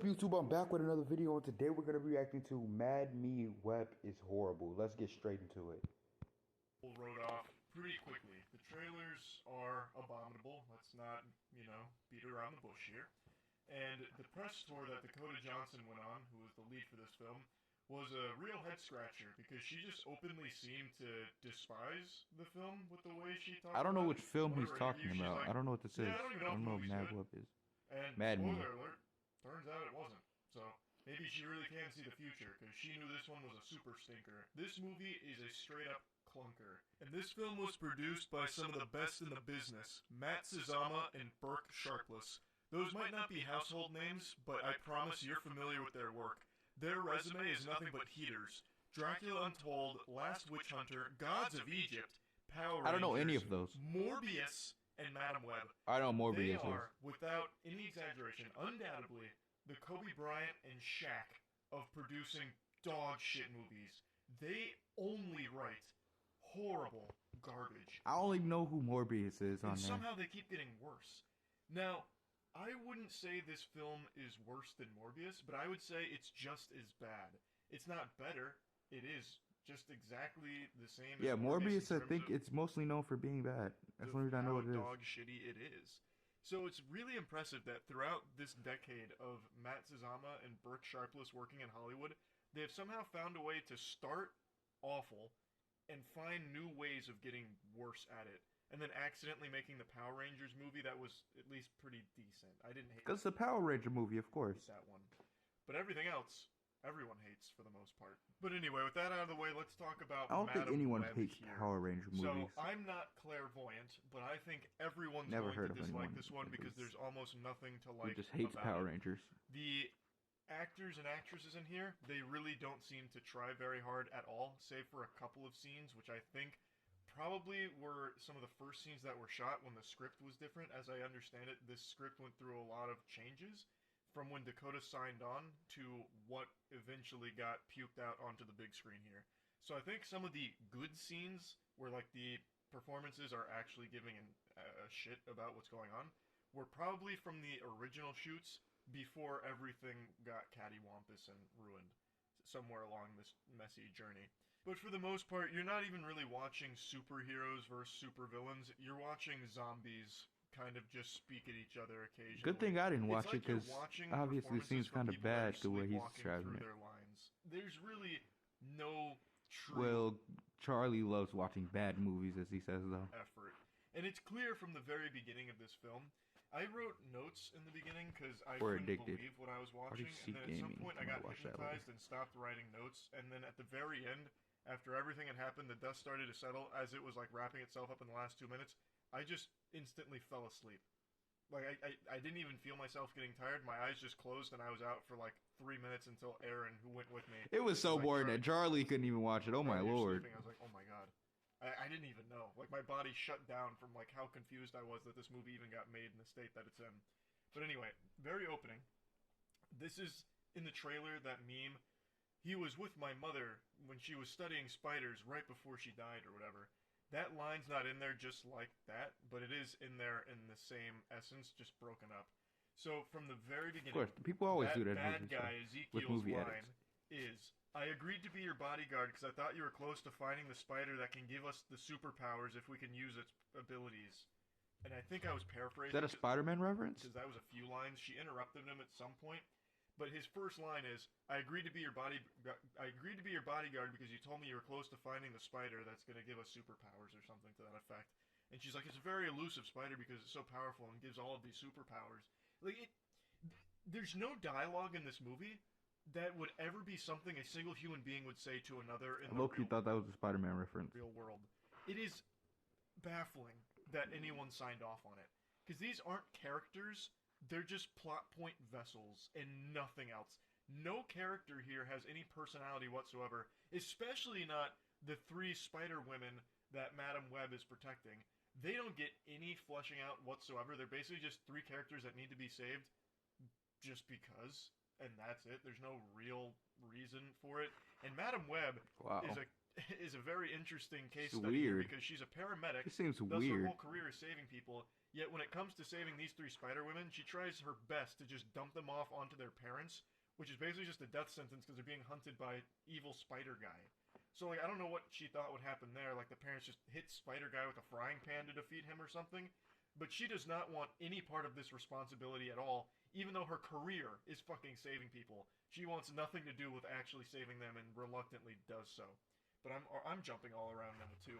YouTube? I'm back with another video, and today we're going to be reacting to Mad Me Web is Horrible. Let's get straight into it. Wrote off pretty quickly. The trailers are abominable. Let's not, beat around the bush here. And the press tour that Dakota Johnson went on, who was the lead for this film, was a real head scratcher because she just openly seemed to despise the film with the way she talked. I don't know about which it. film he's Whatever talking interview, about. like, I don't know what this is. I don't even know I don't know what if Mad good. Web is. And Mad Me. spoiler alert, turns out it wasn't. So maybe she really can see the future because she knew this one was a super stinker. This movie is a straight up clunker. And this film was produced by some of the best in the business, Matt Sazama and Burke Sharpless. Those might not be household names, but I promise you're familiar with their work. Their resume is nothing but heaters. Dracula Untold, Last Witch Hunter, Gods of Egypt, Power Rangers, I don't know any of those. Morbius, and Madam Web. I know Morbius They is. are, without any exaggeration, undoubtedly, the Kobe Bryant and Shaq of producing dog shit movies. They only write horrible garbage. I only know who Morbius is on And there. somehow they keep getting worse. Now, I wouldn't say this film is worse than Morbius, but I would say it's just as bad. It's not better. It is just exactly the same Yeah, as Morbius, I in think terms it's mostly known for being bad. That's the only reason I know what it how is. dog shitty it is. So it's really impressive that throughout this decade of Matt Sazama and Burke Sharpless working in Hollywood, they have somehow found a way to start awful and find new ways of getting worse at it, and then accidentally making the Power Rangers movie that was at least pretty decent. I didn't hate Because the Power Ranger movie, of course. that one. But everything else, everyone hates for the most part. But anyway, with that out of the way, let's talk about I don't think Madam anyone Web hates here. Power Ranger movies. So, I'm not clairvoyant, but I think everyone's Never going heard to of dislike anyone this one because who's- there's almost nothing to like Who just hates about Power it. Rangers. The actors and actresses in here, they really don't seem to try very hard at all, save for a couple of scenes, which I think probably were some of the first scenes that were shot when the script was different. As I understand it, this script went through a lot of changes from when Dakota signed on to what eventually got puked out onto the big screen here. So I think some of the good scenes where like the performances are actually giving a shit about what's going on were probably from the original shoots before everything got cattywampus and ruined somewhere along this messy journey. But for the most part, you're not even really watching superheroes versus supervillains. You're watching zombies kind of just speak at each other occasionally. Good thing I didn't watch It's it, like you're 'cause watching obviously it seems performances from kinda people that are bad the way he's sleepwalking describing through it. their lines. There's really no true Well, Charlie loves watching bad movies, as he says, though. effort. And it's clear from the very beginning of this film. I wrote notes in the beginning because I We're couldn't addicted. believe what I was watching, Arctic and then at some Gaming. point I I'm gonna got watch that hypnotized later. and stopped writing notes, and then at the very end, after everything had happened, the dust started to settle as it was like wrapping itself up in the last 2 minutes, I just instantly fell asleep. Like, I didn't even feel myself getting tired, my eyes just closed and I was out for like 3 minutes until Aaron, who went with me... It was so like, boring that Charlie couldn't even watch it. Oh my while you're lord. sleeping, I was like, oh my god. I didn't even know. Like, my body shut down from, like, how confused I was that this movie even got made in the state that it's in. But anyway, very opening. This is, in the trailer, that meme. He was with my mother when she was studying spiders right before she died, or whatever. That line's not in there just like that, but it is in there in the same essence, just broken up. So, from the very beginning... Of course, people always do that in bad movies, guy, so, with Ezekiel's movie line edits. is... I agreed to be your bodyguard because I thought you were close to finding the spider that can give us the superpowers if we can use its abilities. And I think I was paraphrasing. Is that a Spider-Man reference? Because that was a few lines. She interrupted him at some point. But his first line is, I agreed to be your bodyguard because you told me you were close to finding the spider that's going to give us superpowers or something to that effect. And she's like, it's a very elusive spider because it's so powerful and gives all of these superpowers. Like, there's no dialogue in this movie that would ever be something a single human being would say to another in the Loki thought that was a Spider-Man reference. real world. It is baffling that anyone signed off on it. Because these aren't characters, they're just plot point vessels and nothing else. No character here has any personality whatsoever, especially not the 3 spider women that Madam Web is protecting. They don't get any fleshing out whatsoever. They're basically just 3 characters that need to be saved just because. And that's it. There's no real reason for it. And Madam Web Wow. is a very interesting case It's study here weird. because she's a paramedic. It seems Thus, her weird. whole career is saving people. Yet, when it comes to saving these three Spider Women, she tries her best to just dump them off onto their parents, which is basically just a death sentence because they're being hunted by evil Spider Guy. So, like, I don't know what she thought would happen there. Like, the parents just hit Spider Guy with a frying pan to defeat him or something. But she does not want any part of this responsibility at all, even though her career is fucking saving people. She wants nothing to do with actually saving them and reluctantly does so. But I'm jumping all around now too.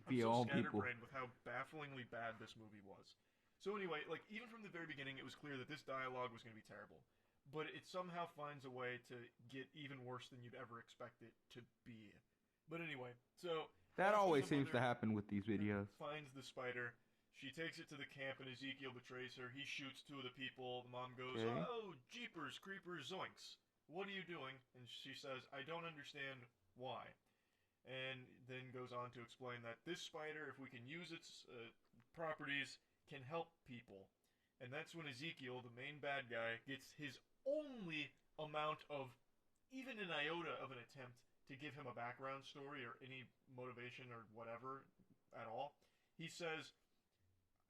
I'm Be so all people. scatterbrained with how bafflingly bad this movie was. So anyway, like even from the very beginning, it was clear that this dialogue was going to be terrible. But it somehow finds a way to get even worse than you'd ever expect it to be. But anyway, so That after always the seems to mother happen with these videos. finds the spider. She takes it to the camp and Ezekiel betrays her. He shoots two of the people. The mom goes, Okay. "Oh, jeepers, creepers, zoinks. What are you doing?" And she says, "I don't understand why." And then goes on to explain that this spider, if we can use its properties, can help people. And that's when Ezekiel, the main bad guy, gets his only amount of even an iota of an attempt to give him a background story or any motivation or whatever at all. He says,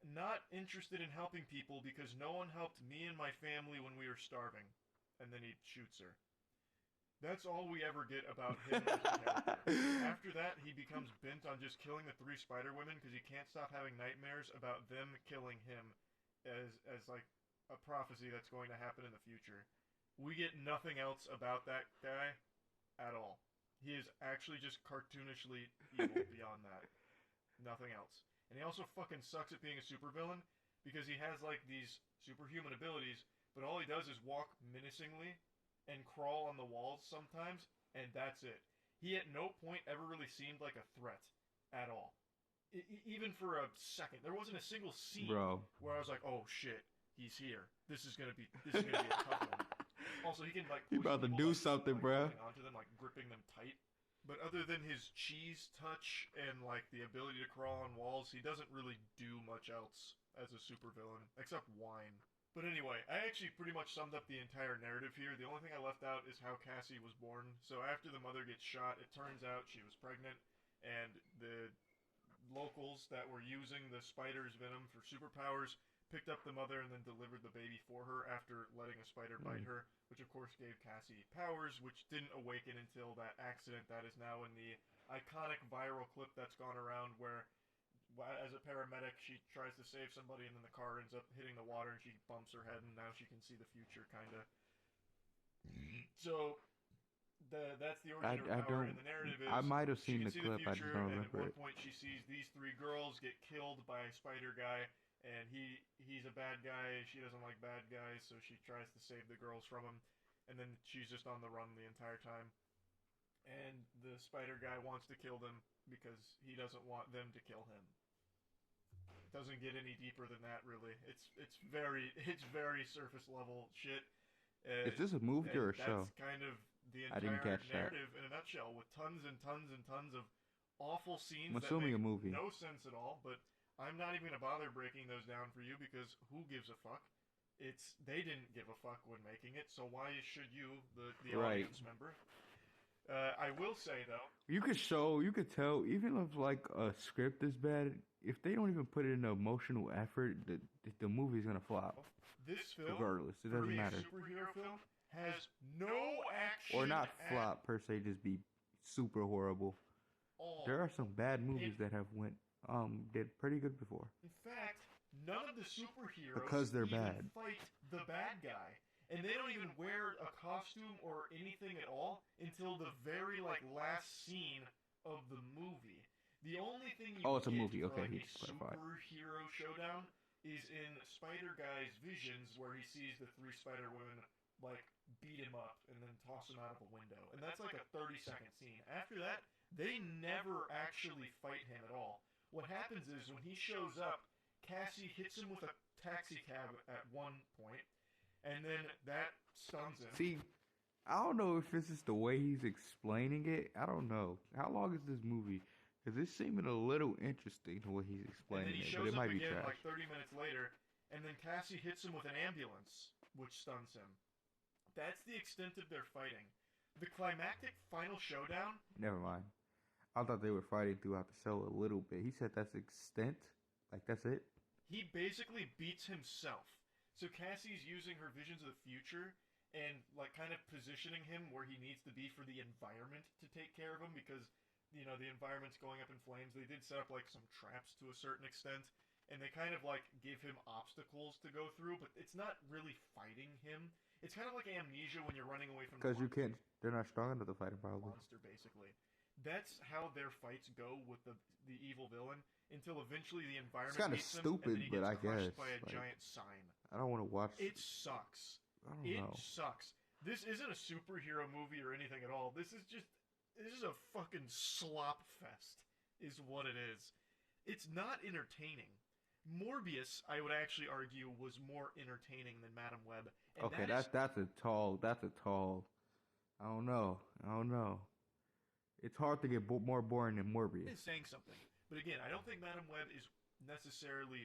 "Not interested in helping people because no one helped me and my family when we were starving." And then he shoots her. That's all we ever get about him as a character. After that, he becomes bent on just killing the three Spider Women because he can't stop having nightmares about them killing him as like a prophecy that's going to happen in the future. We get nothing else about that guy at all. He is actually just cartoonishly evil beyond that. Nothing else. And he also fucking sucks at being a supervillain because he has like these superhuman abilities, but all he does is walk menacingly and crawl on the walls sometimes, and that's it. He at no point ever really seemed like a threat at all. Even for a second. There wasn't a single scene Bro. where I was like, "Oh shit, he's here. This is gonna be a tough one." Also, he can like You push about to people, do like, something, like, bro. holding onto them, like gripping them tight. But other than his cheese touch and like the ability to crawl on walls, he doesn't really do much else as a supervillain except whine. But anyway, I actually pretty much summed up the entire narrative here. The only thing I left out is how Cassie was born. So after the mother gets shot, it turns out she was pregnant, and the locals that were using the spider's venom for superpowers picked up the mother and then delivered the baby for her after letting a spider bite her, which of course gave Cassie powers, which didn't awaken until that accident that is now in the iconic viral clip that's gone around where as a paramedic she tries to save somebody and then the car ends up hitting the water and she bumps her head and now she can see the future, kinda. So that's the origin of her power, and the narrative is I might have she seen can the see clip, I the just future, don't and remember at one it. point she sees these three girls get killed by Spider Guy, and he's a bad guy, she doesn't like bad guys, so she tries to save the girls from him, and then she's just on the run the entire time. And the Spider Guy wants to kill them because he doesn't want them to kill him. It doesn't get any deeper than that, really. It's very surface level shit. Is this a movie or a show? That's kind of the I didn't entire catch that. narrative in a nutshell, with tons and tons and tons of awful scenes I'm that assuming make a movie. no sense at all. But I'm not even gonna bother breaking those down for you because who gives a fuck? They didn't give a fuck when making it, so why should you, the Right. audience member? I will say though, You could tell, even if like a script is bad, if they don't even put in the emotional effort, the movie's gonna flop. this film, Regardless, it for doesn't being matter. a superhero film, has no action Or not at flop per se, just be super horrible. all. There are some bad movies that have did pretty good before. In fact, none of the superheroes Because they're even bad. fight the bad guy. And they don't even wear a costume or anything at all until the very last scene of the movie. The only thing you Oh, it's a get movie. for, Okay, like, he a just clarified. superhero showdown is in Spider Guy's visions, where he sees the three Spider Women beat him up and then toss him out of a window. And that's like a 30-second scene. After that, they never actually fight him at all. What happens is when he shows up, Cassie hits him with a taxi cab at one point, and then that stuns him. See, I don't know if this is the way he's explaining it. I don't know. How long is this movie? Because it's seeming a little interesting the way he's And explaining then he it, shows but it up might be again trash. like 30 minutes later, and then Cassie hits him with an ambulance, which stuns him. That's the extent of their fighting. The climactic final showdown, Never mind. I thought they were fighting throughout the show a little bit. He said that's extent. Like, that's it? He basically beats himself. So Cassie's using her visions of the future and like kind of positioning him where he needs to be for the environment to take care of him because the environment's going up in flames. They did set up like some traps to a certain extent and they kind of like give him obstacles to go through, but it's not really fighting him. It's kind of like amnesia when you're running away from Because you can't. They're not strong enough to fight him, probably. monster basically. That's how their fights go with the evil villain until eventually the environment It's kind of beats him, stupid, and then he but I gets crushed guess by a like, giant sign. I don't want to watch. It sucks. I don't It know. sucks. This isn't a superhero movie or anything at all. This is a fucking slop fest, is what it is. It's not entertaining. Morbius, I would actually argue, was more entertaining than Madam Web. And Okay, that's that's a tall. That's a tall. I don't know. It's hard to get more boring than Morbius. is saying something. But again, I don't think Madam Web is necessarily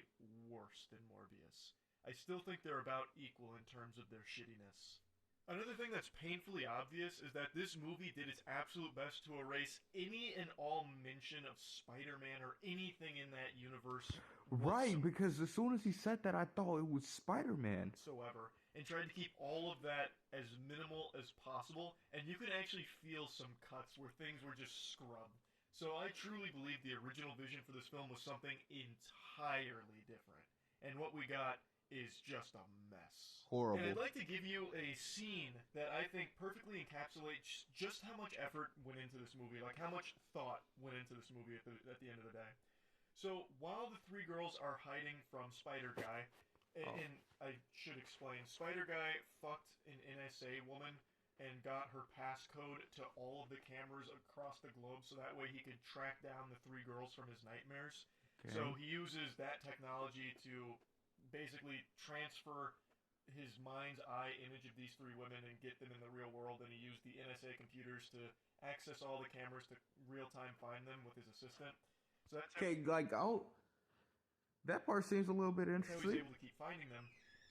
worse than Morbius. I still think they're about equal in terms of their shittiness. Another thing that's painfully obvious is that this movie did its absolute best to erase any and all mention of Spider-Man or anything in that universe Right, because as soon as he said that, I thought it was Spider-Man. whatsoever, and tried to keep all of that as minimal as possible, and you can actually feel some cuts where things were just scrubbed. So I truly believe the original vision for this film was something entirely different, and what we got is just a mess. Horrible. And I'd like to give you a scene that I think perfectly encapsulates just how much effort went into this movie, like how much thought went into this movie at the end of the day. So while the three girls are hiding from Spider Guy, and I should explain, Spider Guy fucked an NSA woman and got her passcode to all of the cameras across the globe so that way he could track down the three girls from his nightmares. Okay. So he uses that technology to basically transfer his mind's eye image of these three women and get them in the real world, and he used the NSA computers to access all the cameras to real-time find them with his assistant. So that's Okay, like that part seems a little bit how he's interesting. able to keep finding them.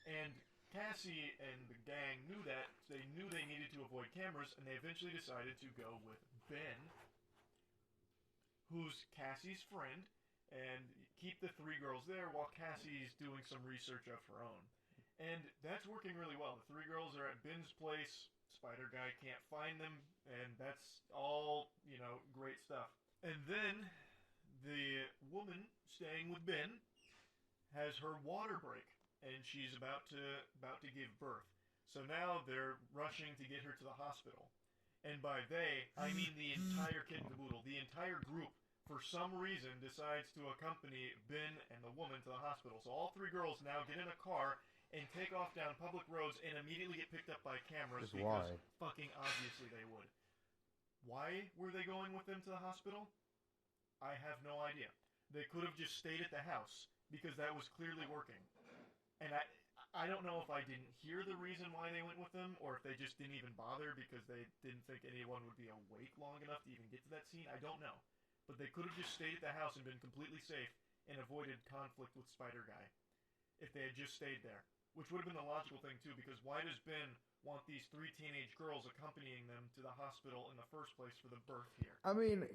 And Cassie and the gang knew that. So they knew they needed to avoid cameras, and they eventually decided to go with Ben, who's Cassie's friend, and keep the three girls there while Cassie's doing some research of her own. And that's working really well. The three girls are at Ben's place. Spider Guy can't find them, and that's all, great stuff. And then the woman staying with Ben has her water break, and she's about to give birth. So now they're rushing to get her to the hospital. And by they, I mean the entire kit and caboodle. The entire group, for some reason, decides to accompany Ben and the woman to the hospital. So all three girls now get in a car and take off down public roads and immediately get picked up by cameras Just because why? fucking obviously they would. Why were they going with them to the hospital? I have no idea. They could have just stayed at the house because that was clearly working. And I don't know if I didn't hear the reason why they went with them or if they just didn't even bother because they didn't think anyone would be awake long enough to even get to that scene. I don't know. But they could have just stayed at the house and been completely safe and avoided conflict with Spider Guy if they had just stayed there. Which would have been the logical thing too, because why does Ben want these three teenage girls accompanying them to the hospital in the first place for the birth here? I mean,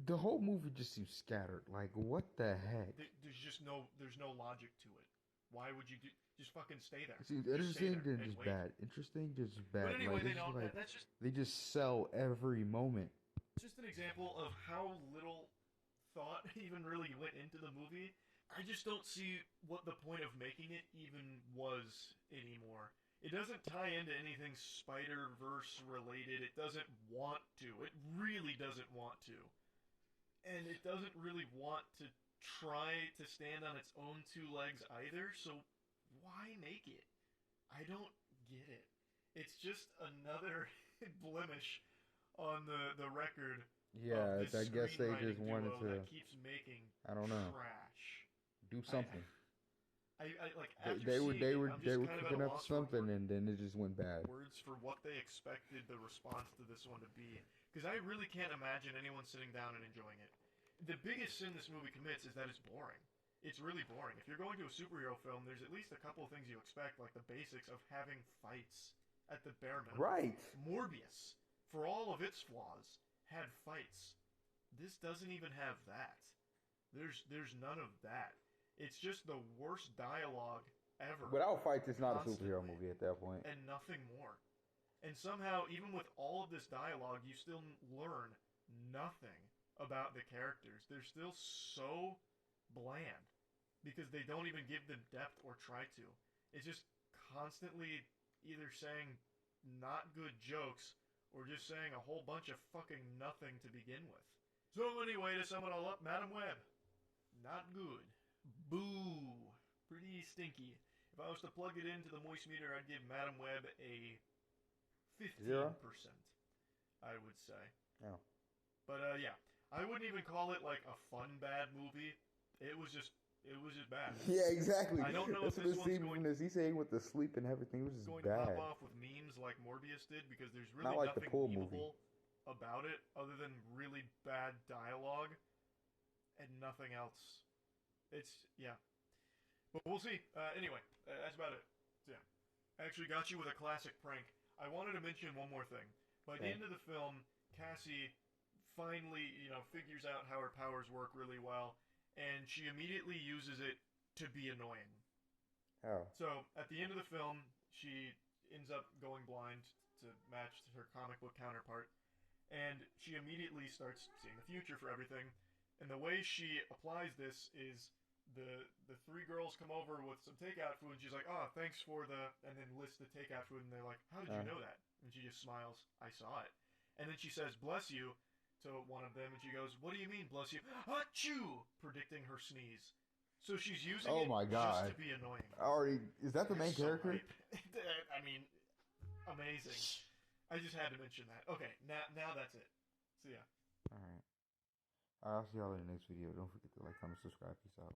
the whole movie just seems scattered. Like, what the heck? There's no logic to it. Why would you just fucking stay there? It seems Just stay interesting, there then and just wait. bad. Interesting, just bad. But anyway, like, they don't. like, That's they just sell every moment. just an example of how little thought even really went into the movie. I just don't see what the point of making it even was anymore. It doesn't tie into anything Spider-Verse related. It doesn't want to. It really doesn't want to. And it doesn't really want to try to stand on its own two legs either, so why make it? I don't get it. It's just another blemish on the record. Yeah, of this I guess they just screenwriting wanted duo to. that keeps making I don't know. trash. Do something. I like They, after they were seeing they it, were I'm they just were kind of at cooking a up loss for something, and then it just went bad. words for what they expected the response to this one to be, because I really can't imagine anyone sitting down and enjoying it. The biggest sin this movie commits is that it's boring. It's really boring. If you're going to a superhero film, there's at least a couple of things you expect, like the basics of having fights at the bare minimum. Right. Morbius, for all of its flaws, had fights. This doesn't even have that. There's none of that. It's just the worst dialogue ever. Without fights, it's not a superhero Constantly. movie at that point. And nothing more. And somehow, even with all of this dialogue, you still learn nothing about the characters. They're still so bland because they don't even give them depth or try to. It's just constantly either saying not good jokes or just saying a whole bunch of fucking nothing to begin with. So anyway, to sum it all up, Madam Web, not good. Boo. Pretty stinky. If I was to plug it into the moist meter, I'd give Madam Web a 15%. 0? I would say. Oh. But yeah, I wouldn't even call it like a fun bad movie. It was just bad. Yeah, exactly. I don't know That's if what this it one's seemed going, when he's saying with the sleep and everything. It was just going to bad. pop off with memes like Morbius did because there's really Not like the nothing Pool memeable about it other than really bad dialogue and nothing else. It's, yeah. But we'll see. Anyway, that's about it. So, yeah. I actually got you with a classic prank. I wanted to mention one more thing. By the end of the film, Cassie finally, figures out how her powers work really well, and she immediately uses it to be annoying. How? So, at the end of the film, she ends up going blind to match her comic book counterpart, and she immediately starts seeing the future for everything. And the way she applies this is the three girls come over with some takeout food, and she's like, "Oh, thanks for the," and then lists the takeout food, and they're like, "How did you know that?" And she just smiles, "I saw it." And then she says, "Bless you," to one of them, and she goes, "What do you mean, bless you?" Achoo! Predicting her sneeze. So she's using Oh it my God. just to be annoying. Is that the main So character? hype. I mean, amazing. I just had to mention that. Okay, now that's it. So yeah. Alright. I'll see y'all in the next video. Don't forget to like, comment, subscribe. Peace out.